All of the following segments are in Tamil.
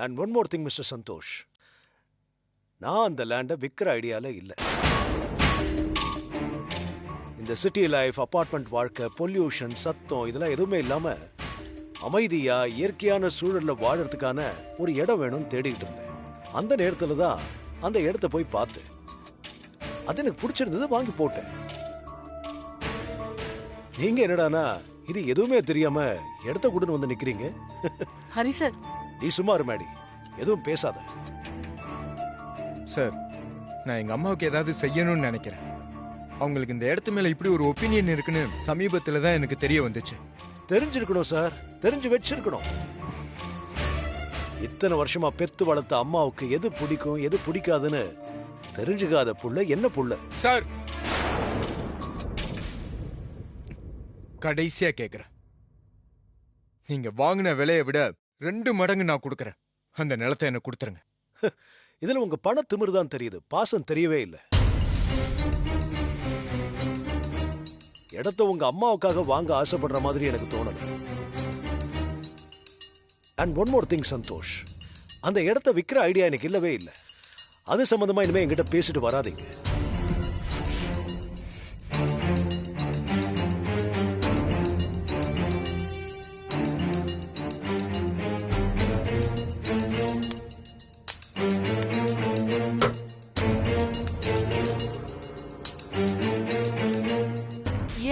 And one more thing mister Santhosh, நான் அந்த லேண்டை விற்கிற ஐடியால இல்லை. இந்த சிட்டி லைஃப், அபார்ட்மெண்ட் வாழ்க்கை, பொல்யூஷன், சத்தம் இதெல்லாம் எதுவுமே இல்லாம அமைதியா இயற்கையான சூழல்ல வாழறதுக்கான ஒரு இடம் வேணும்னு தேடிட்டு இருந்தேன். அந்த நேரத்துல தான் அந்த இடத்த போய் பார்த்தேன். அது எனக்கு பிடிச்சிருந்தது, வாங்கி போட்டேன். நீங்க என்னடானா இது எதுவுமே தெரியாம இடத்த கூட்டு வந்து நிக்கிறீங்க. ஹரி சார், நீ சும்மா இரு மேடி, எதுவும் பேசாத. சார், நான் எங்க அம்மாவுக்கு ஏதாவது செய்யணும்னு நினைக்கிறேன். அவங்களுக்கு இந்த இடத்து மேல இப்படி ஒரு ஒப்பீனியன் இருக்குன்னு சமீபத்துல தான் எனக்கு தெரிய வந்துச்சு. தெரிஞ்சிருக்கணும் சார், தெரிஞ்சு வச்சிருக்கணும். இத்தனை வருஷமா பெத்து வளர்த்த அம்மாவுக்கு எது பிடிக்கும் எது பிடிக்காதுன்னு தெரிஞ்சுக்காத புள்ள என்ன புள்ள? சார், கடைசியா கேக்குறேன், நீங்க வாங்கின விலையை விட 2 மடங்கு நான் கொடுக்கறேன். அந்த நிலத்தை எனக்கு கொடுத்துருங்க. இதுல உங்க பண திமிரு தான் தெரியுது, பாசம் தெரியவே இல்லை. இடத்த உங்க அம்மாவுக்காக வாங்க ஆசைப்படுற மாதிரி எனக்கு தோணல. And one more thing Santhosh, அந்த இடத்த விற்கிற ஐடியா எனக்கு இல்லவே இல்லை. அது சம்பந்தமா இனிமே என்கிட்ட பேசிட்டு வராதீங்க.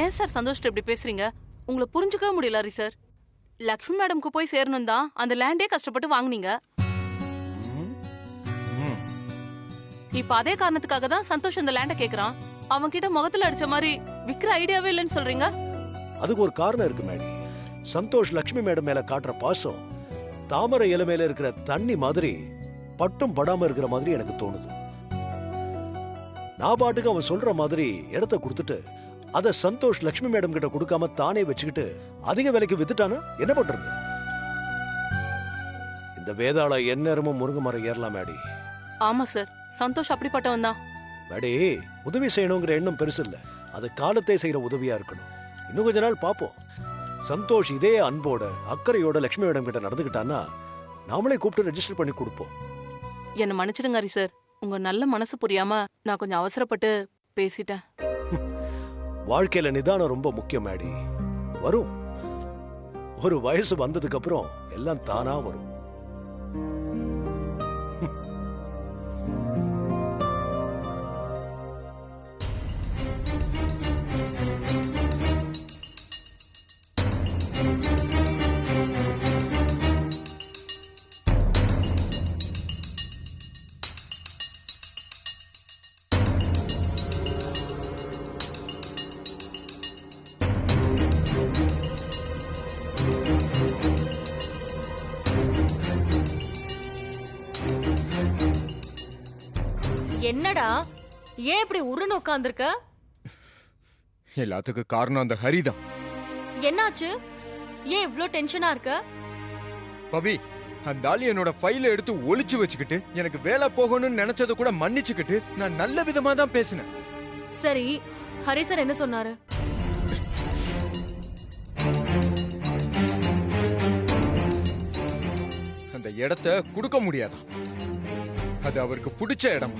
ஏன் சார் சந்தோஷ்ட இப்படி பேசுறீங்க? உங்களை புரிஞ்சுக்கவே முடியல ஹரி சார். லக்ஷ்மி மேடம்க்கு போய் சேரணும் தான் அந்த லேண்டே கஷ்டப்பட்டு வாங்குனீங்க. இப்ப அதே காரணத்துக்காக தான் சந்தோஷ் அந்த லேண்ட கேக்குறான். அவன் கிட்ட முகத்துல அடிச்ச மாதிரி விக்கிற ஐடியாவே இல்லைன்னு சொல்றீங்க. அதுக்கு ஒரு காரணம் இருக்கு மேடி. சந்தோஷ் லக்ஷ்மி மேடம் மேல காட்டுற பாசம் தாமரை இலை மேல இருக்கிற தண்ணி மாதிரி பட்டும் படாம இருக்கிற மாதிரி எனக்கு தோணுது. நான் பாட்டுக்கு அவன் சொல்ற மாதிரி இடத்த கொடுத்துட்டு அத சந்தோஷ் லக்ஷ்மி மேடம் கிட்ட கொடுக்காம தானே வச்சுக்கிட்டு அதிக விலைக்கு வித்துட்டானா என்ன பண்றது? இந்த வேதாள எந்நேரமும் முருங்கை மரம் ஏறலாம் மேடி. ஆமா சார், சந்தோஷ் அப்படிப்பட்டவன் தான். மேடி, உதவி செய்யணுங்கிற எண்ணம் பெருசு இல்ல, அது காலத்தை செய்யற உதவியா இருக்கணும். இன்னும் கொஞ்ச நாள் பாப்போம். சந்தோஷ் இதே அன்போட அக்கறையோட லக்ஷ்மி மேடம் கிட்ட நடந்துகிட்டான்னா நாமளே கூப்பிட்டு ரெஜிஸ்டர் பண்ணி கொடுப்போம். என்ன மன்னிச்சிடுங்க ஹரி சார், உங்க நல்ல மனசு புரியாம நான் கொஞ்சம் அவசரப்பட்டு பேசிட்டேன். வாழ்க்கையில நிதானம் ரொம்ப முக்கியம் மேடி. வரும், ஒரு வயசு வந்ததுக்கு அப்புறம் எல்லாம் தானா வரும். என்னடா ஏன் இப்படி உருன்னு உட்கார்ந்திருக்க? எல்லாத்துக்கும் காரணம் அந்த ஹரிதான். என்னாச்சு? ஏன் இவ்ளோ டென்ஷனா இருக்க? பவி, அந்த ஆளு என்னோட ஃபைலை எடுத்து ஒளிச்சு வச்சுக்கிட்டு எனக்கு வேலை போகணும்னு நினைச்சது கூட மன்னிச்சுக்கிட்டு நான் நல்ல விதமா தான் பேசினேன். சரி, ஹரி சார் என்ன சொன்னாரு? அந்த இடத்த கொடுக்க முடியாதான். அது அவருக்கு பிடிச்ச இடம்.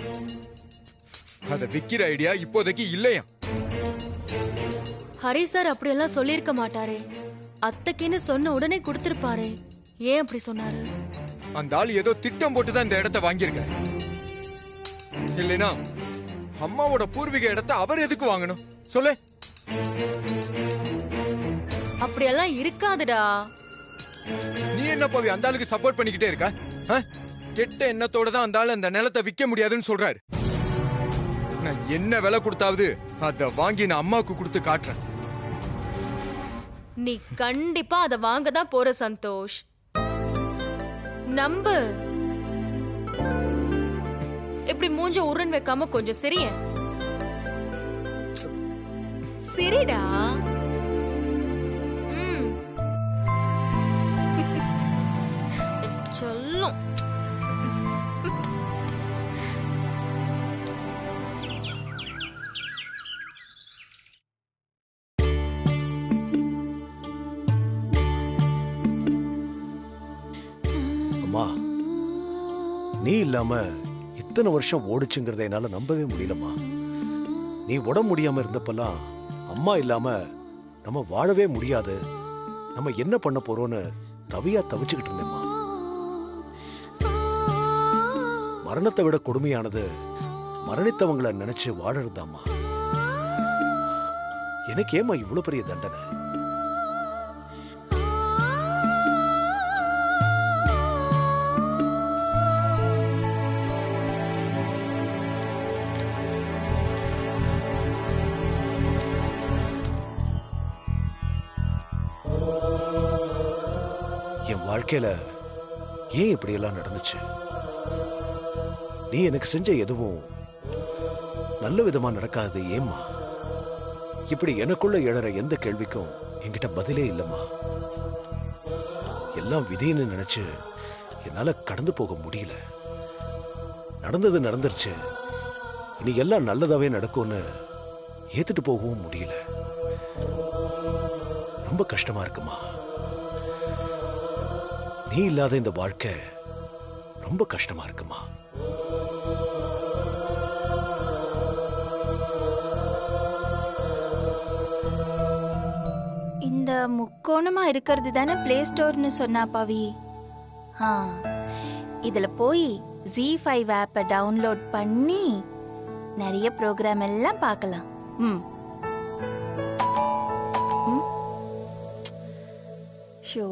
அத விக்கிற ஐடியா இப்போதைக்கு இல்லையா? ஹரி சார் அப்படியெல்லாம் சொல்லிருக்க மாட்டாரே. அத்தைக்குன்னு சொன்ன உடனே கொடுத்திருப்பாரே. ஏன் அப்படி சொன்னாரு? அந்த ஆள் ஏதோ திட்டம் போட்டுதான் இந்த இடத்தை வாங்கியிருக்க. இல்லைனா அம்மாவோட பூர்வீக இடத்தை அவர் எதுக்கு வாங்கணும் சொல்லு? அப்படியெல்லாம் இருக்காதுடா. நீ என்ன பவி அந்த ஆளுக்கு சப்போர்ட் பண்ணிக்கிட்டே இருக்க? கெட்ட எண்ணத்தோட தான் அந்த ஆள் அந்த நிலத்தை விற்க முடியாதுன்னு சொல்றாரு. நான் என்ன விலை கொடுத்தாவது அத வாங்கி நான் அம்மாவுக்கு கொடுத்து காட்டுறேன். நீ கண்டிப்பா அத வாங்க தான் போற சந்தோஷ். நம்பு. இப்படி மூஞ்ச உருன் வைக்காம கொஞ்சம் சிரிய. சிரிடா. சொல்லும். அம்மா, நீ இல்லாம இத்தனை வருஷம் ஓடுச்சுங்கிறத என்னால நம்பவே முடியலம்மா. நீ உடம்பு முடியாம இருந்தப்பெல்லாம் அம்மா இல்லாம நம்ம வாழவே முடியாது, நம்ம என்ன பண்ண போறோம்னு தவியா தவிச்சுக்கிட்டு இருந்தேம்மா. மரணத்தை விட கொடுமையானது மரணித்தவங்களை நினைச்சு வாழறதாம்மா. எனக்கு ஏமா இவ்வளவு பெரிய தண்டனை? என் வாழ்க்கையில ஏன் இப்படி எல்லாம் நடந்துச்சு? நீ எனக்கு செஞ்ச எதுவும் நல்ல விதமா நடக்காது ஏம்மா? இப்படி எனக்குள்ள எழற எந்த கேள்விக்கும் என்கிட்ட பதிலே இல்லம்மா. எல்லாம் விதின்னு நினைச்சு என்னால கடந்து போக முடியல. நடந்தது நடந்துருச்சு, இனி எல்லாம் நல்லதாவே நடக்கும்னு ஏத்துட்டு போகவும் முடியல. ரொம்ப கஷ்டமா இருக்குமா. நீ இல்லாத இந்த வாழ்க்கை ரொம்ப கஷ்டமா இருக்குமா. இந்த முக்கோணமா இருக்கிறது தானே பிளே ஸ்டோர்னு சொன்னா பவி. இதுல போய் Z5 ஆப்பை டவுன்லோட் பண்ணி நிறைய ப்ரோக்ராம் எல்லாம் பார்க்கலாம். ஷோ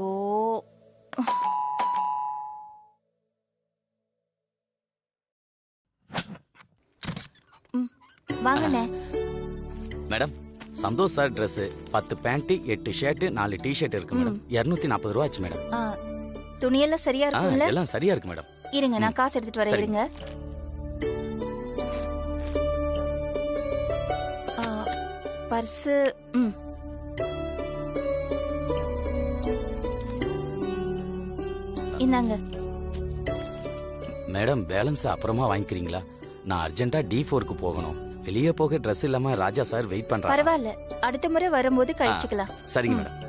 வாங்கண்ணே. Madam, Santhosh sir dress 10 pant 8 shirt 4 T-shirt இருக்கு மேடம். 240 ரூபா ஆச்சு மேடம். துணியெல்லாம் சரியா இருக்கும்ல? எல்லாம் சரியா இருக்கு மேடம். இருங்க, நான் காசு எடுத்துட்டு வரேன். இருங்க. பர்ஸ் இந்தாங்க. மேடம், பேலன்ஸ் அப்புறமா வாங்கிக்கிறீங்களா? நான் அர்ஜென்ட்டா D4க்கு போகணும். வெளியே போக ட்ரெஸ் இல்லாம ராஜா சார் வெயிட் பண்றாங்க. பரவாயில்ல, அடுத்த முறை வரும்போது கழிச்சுக்கலாம். சரிங்க மேடம்.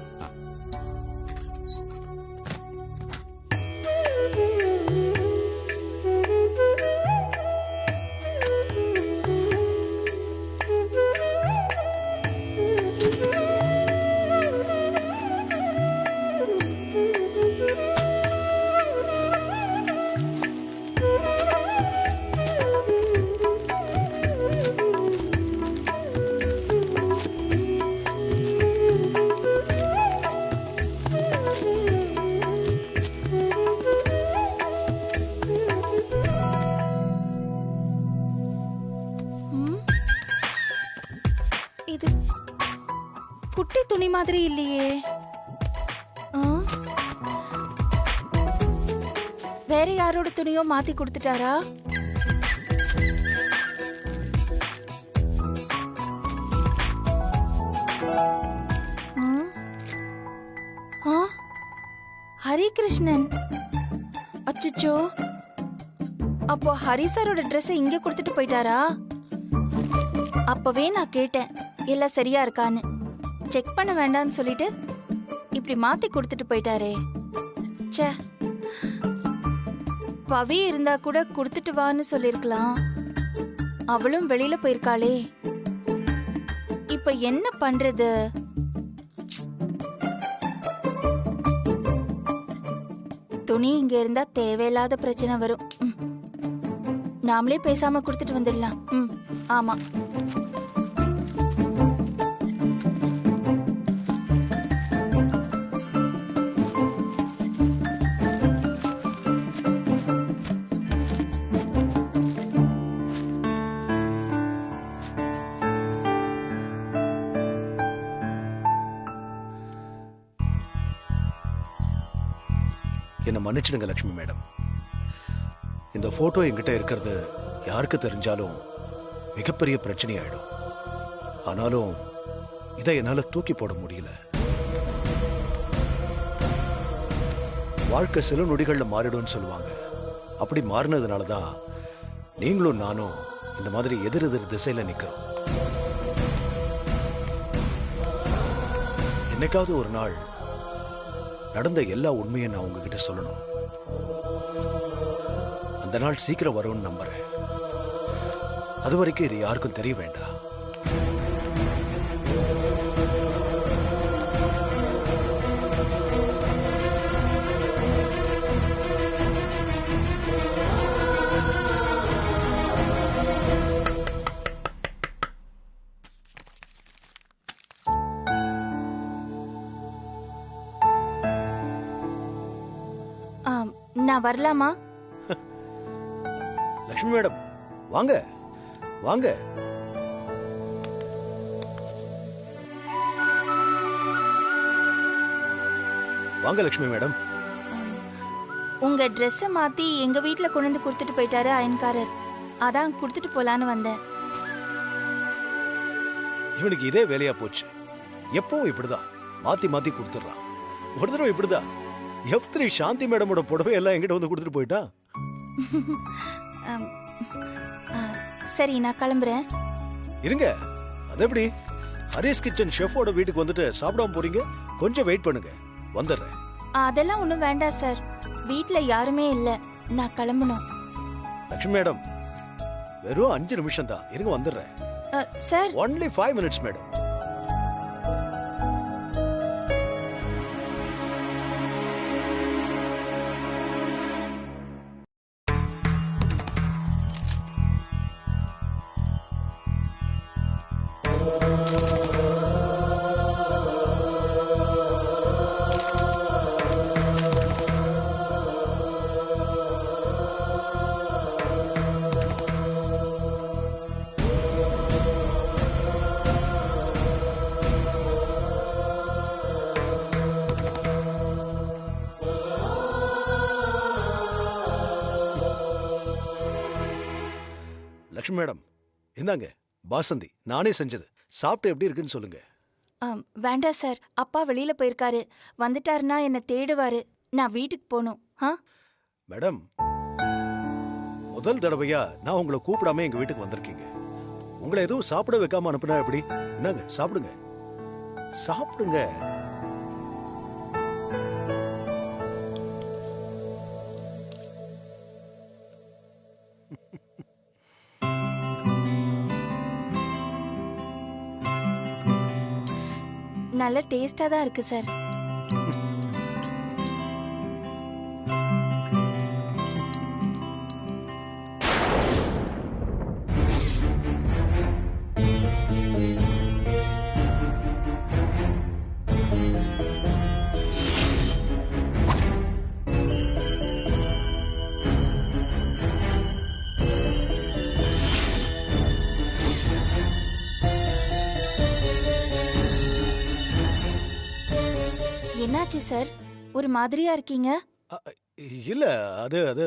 இது குட்டி துணி மாதிரி இல்லையே. வேற யாரோட துணியோ மாத்தி கொடுத்துட்டாரா? ஹரிகிருஷ்ணன். அச்சச்சோ, அப்போ ஹரி சாரோட ட்ரெஸ் இங்க கொடுத்துட்டு போயிட்டாரா? அப்பவே நான் கேட்டேன் எல்லாம் சரியா இருக்கான்னு. செக் பண்ண வேண்டாம்னு சொல்லிட்டு இப்படி மாத்தி கொடுத்துட்டு போயிட்டாரே. ச்சே, பவி இருந்தா கூட கொடுத்துட்டு வான்னு சொல்லிருக்கலாம். அவளும் வெளியில போயிருக்காளே. இப்ப என்ன பண்றது? துணி இங்க இருந்தா தேவையில்லாத பிரச்சனை வரும். நாமளே பேசாம கொடுத்துட்டு வந்துடலாம். ஆமா. என்ன மன்னிச்சிடுங்க லட்சுமி மேடம். இந்த போட்டோ என்கிட்ட இருக்கிறது யாருக்கு தெரிஞ்சாலும் மிகப்பெரிய பிரச்சனை ஆயிடும். ஆனாலும் இதை என்னால தூக்கி போட முடியல. வாழ்க்கை சில நொடிகள்ல மாறிடும்னு சொல்லுவாங்க. அப்படி மாறினதுனாலதான் நீங்களும் நானும் இந்த மாதிரி எதிர் எதிர் திசையில நிக்கிறோம். என்னைக்காவது ஒரு நாள் நடந்த எல்லா உண்மையை நான் உங்ககிட்ட சொல்லணும். அந்த அந்த நாள் சீக்கிரம் வரும்னு நம்புறேன். அது வரைக்கும் இது யாருக்கும் தெரிய வேண்டாம். நான் வரலாமா? லட்சுமி மேடம் வாங்க வாங்க. வாங்க லட்சுமி மேடம். உங்க ட்ரெஸ்ஸை மாத்தி எங்க வீட்ல கொண்டு வந்து கொடுத்துட்டு போயிட்டாரு அயன்காரர். அதான் கொடுத்துட்டு போலான்னு வந்தேன். இவனுக்கு இதே வேலையா போச்சு. எப்பவும் இப்படிதான் மாத்தி மாத்தி கொடுத்துறான். ஒரு தடவை இப்படிதான் F3 சாந்தி மேடமோட புடவை எல்லாம் எங்கிட்ட வந்து கொடுத்துட்டு போயிட்டா. சரி, நான் கிளம்புறேன். இருங்க, அது எப்படி? ஹரிஸ் கிச்சன் ஷெஃபோட வீட்டுக்கு வந்துட்டு சாப்பிடாம போறீங்க? கொஞ்சம் வெயிட் பண்ணுங்க, வந்துடுறேன். அதெல்லாம் ஒண்ணும் வேண்டாம் சார். வீட்ல யாருமே இல்ல, நான் கிளம்பணும். லட்சுமி மேடம், வெறும் 5 நிமிஷம் தான், இருங்க வந்துடுறேன். Sir, only 5 minutes madam. Lakshmi madam, இந்தாங்க பாசந்தி, நானே செஞ்சது. சாப்பிட்டு எப்படி இருக்குன்னு சொல்லுங்க. வேண்டாம் சார். அப்பா வெளியில போயிருக்காரு. வந்துட்டாருன்னா என்ன தேடுவாரு. நான் வீட்டுக்கு போகணும். மேடம், முதல் தடவையா நான் உங்களை கூப்பிடாம எங்க வீட்டுக்கு வந்திருக்கீங்க. உங்களை எதுவும் சாப்பிட வைக்காம அனுப்புனா எப்படி? இந்தாங்க சாப்பிடுங்க, சாப்பிடுங்க. நல்ல டேஸ்டா தான் இருக்கு சார். என்னாச்சு சார், ஒரு மாதிரியா இருக்கீங்க? இல்ல, அது அது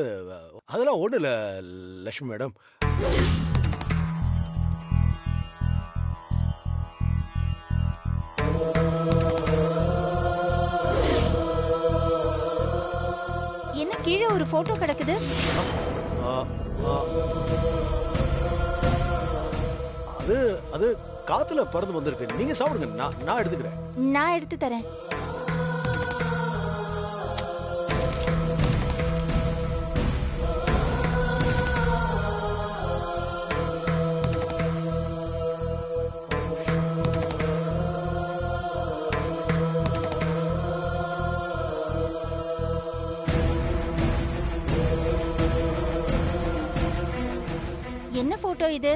அதெல்லாம் ஒண்ணு இல்ல லட்சுமி மேடம். என்ன கீழே ஒரு போட்டோ கிடக்குது? அது அது காத்துல பறந்து வந்திருக்கு. நீங்க சாப்பிடுங்க, நான் எடுத்துக்கிறேன். நான் எடுத்து தரேன். என்ன போட்டோ இது?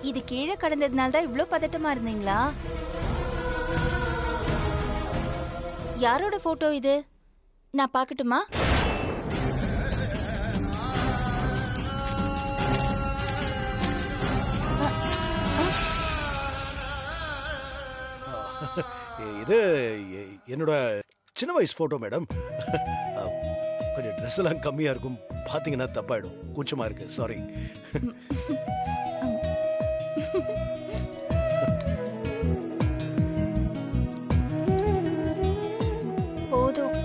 இது கீழே கடந்ததுனால தான் இவ்ளோ பதட்டமா இருந்தீங்களா? யாரோட போட்டோ இது? நான் பார்க்கட்டுமா? இது என்னோட சின்ன வயசு போட்டோ மேடம். கொஞ்சம் ட்ரெஸ் எல்லாம் கம்மியா இருக்கும், பாத்தீங்கன்னா தப்பாயிடும். கூச்சமா இருக்கு, சாரி. போதும்,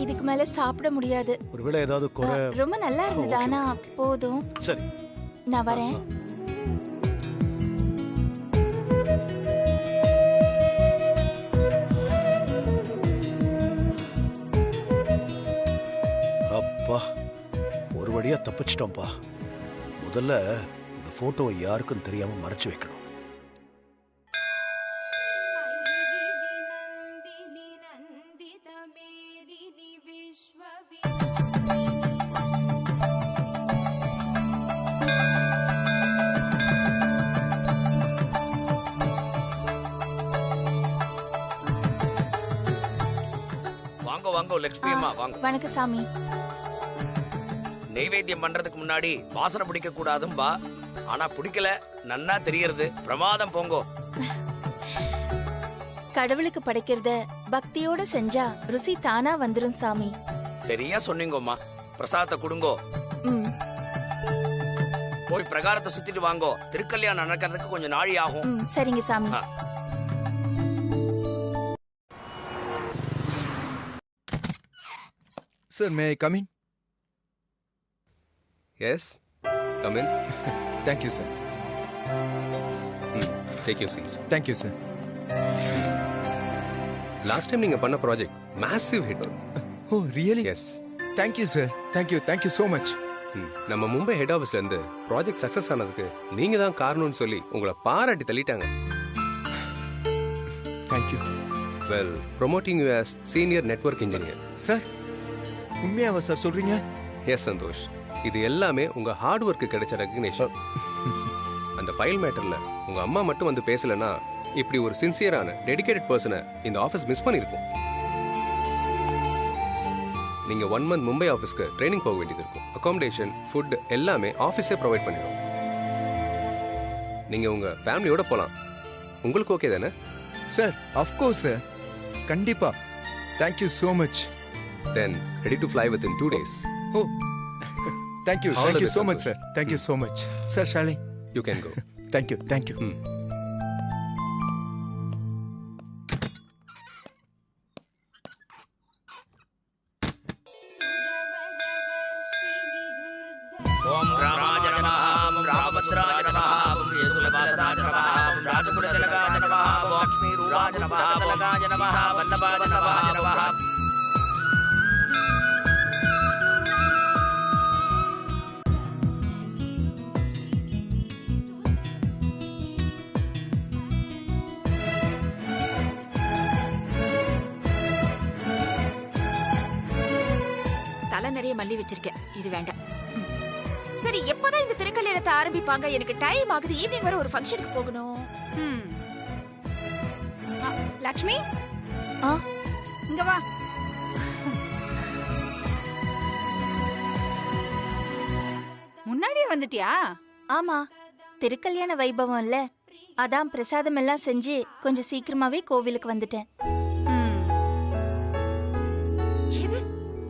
இதுக்கு மேல சாப்பிட முடியாது. ஒருவேளை ஏதாவது குறை? ரொம்ப நல்லா இருந்தது, ஆனா போதும். சரி, நான் வரேன். ஒரு வழியா தப்பிச்சிட்டோம்ப்பா. முதல்ல இந்த போட்டோவை யாருக்கும் தெரியாம மறைச்சு வைக்கணும். வாங்க வாங்க லட்சுமி அம்மா வாங்க. வணக்கம் சாமி. நெய்வேத்தியம் பண்றதுக்கு முன்னாடி வாசனை பிடிக்க கூடாதும்பா. ஆனா பிடிக்கல நன்னா தெரியறது. பிரமாதம் போங்கோ. கடவுளுக்கு படைக்கிறத பக்தியோட செஞ்சா ருசி தானா வந்துரும் சாமி. சரியா சொன்னீங்கம்மா. பிரசாதத்தை கொடுங்கோ. ம், போய் பிரகாரத்தை சுத்திட்டு வாங்கோ. திருக்கல்யாணம் நடக்கிறதுக்கு கொஞ்சம் நாழி ஆகும். ம், சரிங்க சாமி. ஆ. Sir, may I come in? Yes, come in. Thank you sir. Take your seat. Thank you sir. Last time நீங்க பண்ண project massive hit. Oh really? Yes. Thank you sir. Thank you so much. நம்ம மும்பை ஹெட் ஆஃபீஸ்ல இருந்து ப்ராஜெக்ட் சக்சஸ் ஆனதுக்கு நீங்க தான் காரணம்னு சொல்லி உங்களை பாராட்டி தள்ளிட்டாங்க. Thank you. Well, promoting you as senior network engineer. Sir, உண்மையாவா சார் சொல்றீங்க? Yes, சந்தோஷ். இது எல்லாமே உங்க ஹார்ட் ஒர்க்கு கிடைச்ச ரெகக்னிஷன். அந்த ஃபைல் மேட்டர்ல உங்க அம்மா மட்டும் வந்து பேசலனா இப்படி ஒரு சின்சியரான டெடிகேட்டட் பர்சனை இந்த ஆஃபீஸ் மிஸ் பண்ணிருக்கும். நீங்க 1 month மும்பை ஆஃபீஸ்க்கு ட்ரைனிங் போக வேண்டியது இருக்கும். அகாமடேஷன், ஃபுட் எல்லாமே ஆஃபீஸே ப்ரொவைட் பண்ணிடும். நீங்க உங்க ஃபேமிலியோட போலாம். உங்களுக்கு ஓகே தானே? Sir, of course sir. கண்டிப்பா. Thank you so much. Then ready to fly within 2 days. Oh thank you All the best, so much Santosh. Sir. Thank you so much sir. Shali, You can go. Thank you. ஓம் ராமாய நமः. ஓம் ராமபத்ராய நமः. ஓம் யதுகுலவாசனாய நமः. ஓம் ராஜகுலதிலகாய நமः. ஓம் லக்ஷ்மீரூபாய நமः. ஓம் திலகாய நமः. வல்லபாய நமः. தலை நிறைய மல்லி வச்சிருக்கேன். இது வேண்டாம். சரி, எப்பதான் இந்த திருக்கல்யாணத்தை ஆரம்பிப்பாங்க? எனக்கு டைம் ஆகுது. ஈவினிங் வர ஒரு ஃபங்க்ஷனுக்கு போகணும். லக்ஷ்மி, ஆ, இங்க வா. முன்னாடியே வந்துட்டியா? ஆமா, திருக்கல்யாண வைபவம் இல்ல, அதான் பிரசாதம் எல்லாம் செஞ்சு கொஞ்சம் சீக்கிரமாவே கோவிலுக்கு வந்துட்டேன். எது,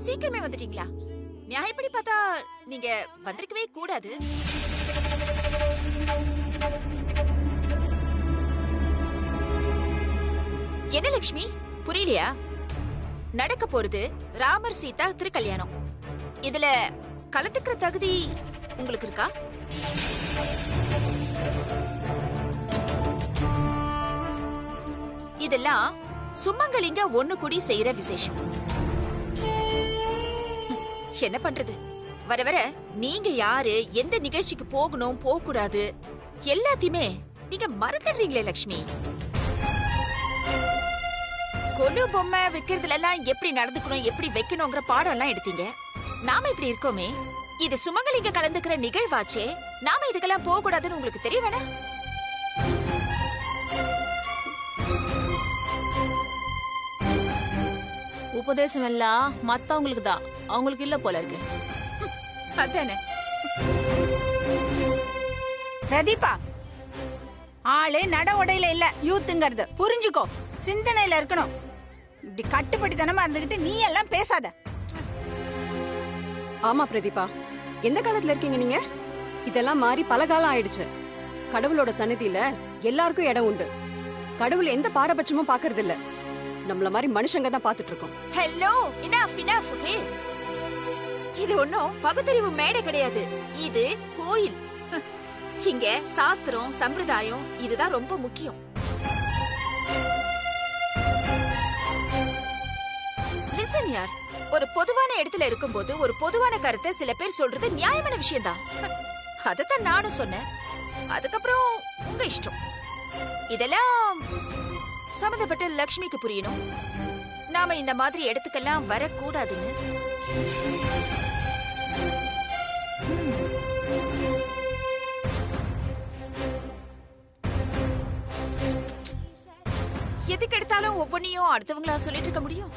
சீக்கிரமே வந்துட்டீங்களா? நியாயப்படி பார்த்தா நீங்க வந்திருக்கவே கூடாது. என்ன லக்ஷ்மி, புரியலையா? நடக்க போறது ராமர் சீதா திருக்கல்யாணம். இதுல கலந்துக்கிற தகுதி உங்களுக்கு இருக்கா? இதெல்லாம் சுமங்கலிங்க ஒண்ணு கூடி செய்யற விசேஷம். என்ன பண்றது, வர வர நீங்க யாரு, எந்த நிகழ்ச்சிக்கு போகணும் போக கூடாது எல்லாத்தையுமே நீங்க மறந்துடுறீங்களே லக்ஷ்மி. கொலு பொம்மை வைக்கிறதுல எல்லாம் எப்படி நடந்துக்கணும், எப்படி வைக்கணுங்கிற பாடம் எல்லாம் எடுத்தீங்க. நாம இப்படி இருக்கோமே, இது சுமங்கலிங்க கலந்துக்கிற நிகழ்வாச்சே, நாம இதுக்கெல்லாம் போக கூடாதுன்னு உங்களுக்கு தெரிய வேணாம்? உபதேசம் எல்லாம் மத்தவங்களுக்கு தான், அவங்களுக்கு இல்ல போல இருக்கு. அதானே. பிரதீபா, ஆளு நட உடையில இல்ல, யூத்துங்கிறது புரிஞ்சுக்கோ. சிந்தனையில இருக்கணும். இப்படி கட்டுப்படித்தனமா இருந்துகிட்டு நீ எல்லாம் பேசாத. ஆமா பிரதீபா, எந்த காலத்துல இருக்கீங்க நீங்க? இதெல்லாம் மாறி பல காலம் ஆயிடுச்சு. கடவுளோட சன்னதியில எல்லாருக்கும் இடம் உண்டு. கடவுள் எந்த பாரபட்சமும் பாக்குறது இல்ல. நம்மள மாதிரி மனுஷங்க தான் பாத்துட்டு இருக்கோம். Hello, enough okay. இது ஒண்ணும் பகுத்தறிவு மேடை கிடையாது, இது கோயில். இங்க சாஸ்திரம் சம்பிரதாயம் இதுதான் ரொம்ப முக்கியம். லிசன் யார், ஒரு பொதுவான இடத்துல இருக்கும்போது ஒரு பொதுவான கருத்தை சில பேர் சொல்றது நியாயமான விஷயம்தான். அதத்தான் நானும் சொன்னேன். அதுக்கப்புறம் உங்க இஷ்டம். இதெல்லாம் சம்பந்தப்பட்ட லக்ஷ்மிக்கு புரியணும். நாம இந்த மாதிரி இடத்துக்கெல்லாம் வரக்கூடாதுன்னு. எதுக்கு எடுத்தாலும் ஒவ்வொன்னையும் அடுத்தவங்களா சொல்லிட்டு இருக்க முடியும்?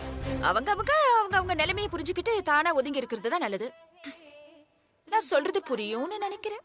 அவங்க நிலைமையை புரிஞ்சுக்கிட்டு தானா ஒதுங்கி இருக்கிறது தான் நல்லது. நான் சொல்றது புரியும்னு நினைக்கிறேன்.